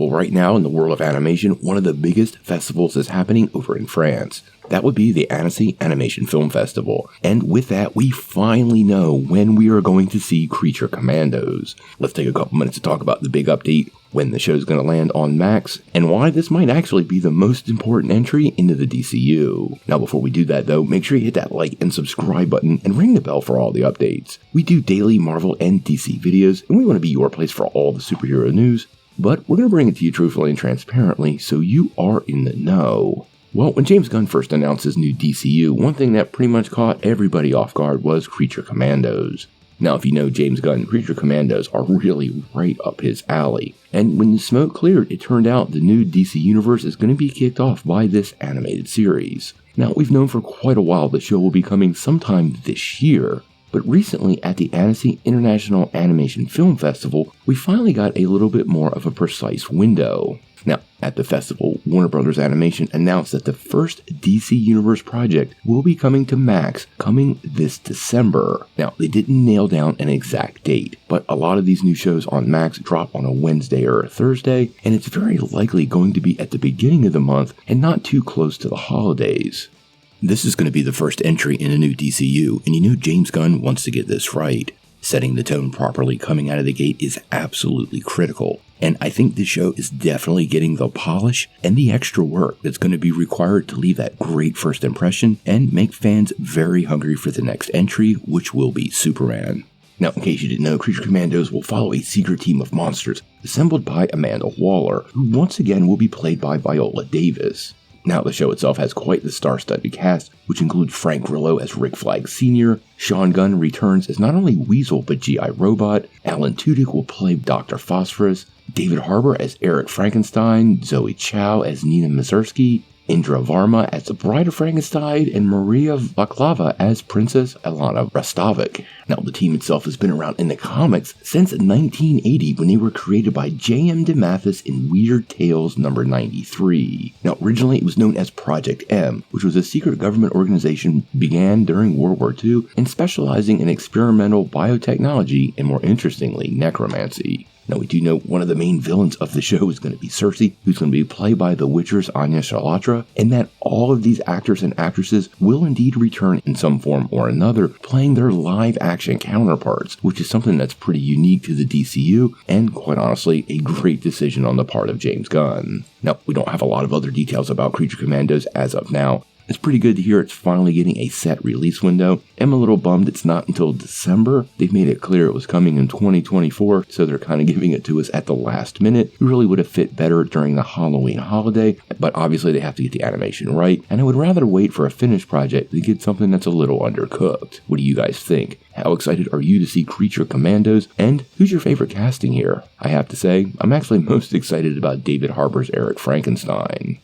Well, right now in the world of animation, one of the biggest festivals is happening over in France. That would be the Annecy Animation Film Festival. And with that, we finally know when we are going to see Creature Commandos. Let's take a couple minutes to talk about the big update, when the show's going to land on Max, and why this might actually be the most important entry into the DCU. Now, before we do that though, make sure you hit that like and subscribe button and ring the bell for all the updates. We do daily Marvel and DC videos, and we want to be your place for all the superhero news, but we're going to bring it to you truthfully and transparently so you are in the know. Well, when James Gunn first announced his new DCU, one thing that pretty much caught everybody off guard was Creature Commandos. Now, if you know James Gunn, Creature Commandos are really right up his alley. And when the smoke cleared, it turned out the new DC universe is going to be kicked off by this animated series. Now, we've known for quite a while the show will be coming sometime this year, but recently at the Annecy International Animation Film Festival, we finally got a little bit more of a precise window. Now, at the festival, Warner Bros. Animation announced that the first DC Universe project will be coming to Max coming this December. Now, they didn't nail down an exact date, but a lot of these new shows on Max drop on a Wednesday or a Thursday, and it's very likely going to be at the beginning of the month and not too close to the holidays. This is going to be the first entry in a new DCU, and you know James Gunn wants to get this right. Setting the tone properly coming out of the gate is absolutely critical, and I think this show is definitely getting the polish and the extra work that's going to be required to leave that great first impression and make fans very hungry for the next entry, which will be Superman. Now, in case you didn't know, Creature Commandos will follow a secret team of monsters assembled by Amanda Waller, who once again will be played by Viola Davis. Now, the show itself has quite the star-studded cast, which includes Frank Grillo as Rick Flag Sr., Sean Gunn returns as not only Weasel but G.I. Robot, Alan Tudyk will play Dr. Phosphorus, David Harbour as Eric Frankenstein, Zoe Chow as Nina Mazursky, Indra Varma as the Bride of Frankenstein, and Maria Baklava as Princess Alana Rastovic. Now, the team itself has been around in the comics since 1980 when they were created by J.M. DeMatteis in Weird Tales number 93. Now, originally it was known as Project M, which was a secret government organization began during World War II and specializing in experimental biotechnology and, more interestingly, necromancy. Now, we do know one of the main villains of the show is going to be Cersei, who's going to be played by The Witcher's Anya Shalatra, and that all of these actors and actresses will indeed return in some form or another, playing their live-action counterparts, which is something that's pretty unique to the DCU, and quite honestly, a great decision on the part of James Gunn. Now, we don't have a lot of other details about Creature Commandos as of now. It's pretty good to hear it's finally getting a set release window. I'm a little bummed it's not until December. They've made it clear it was coming in 2024, so they're kind of giving it to us at the last minute. It really would have fit better during the Halloween holiday, but obviously they have to get the animation right, and I would rather wait for a finished project than get something that's a little undercooked. What do you guys think? How excited are you to see Creature Commandos, and who's your favorite casting here? I have to say, I'm actually most excited about David Harbour's Eric Frankenstein.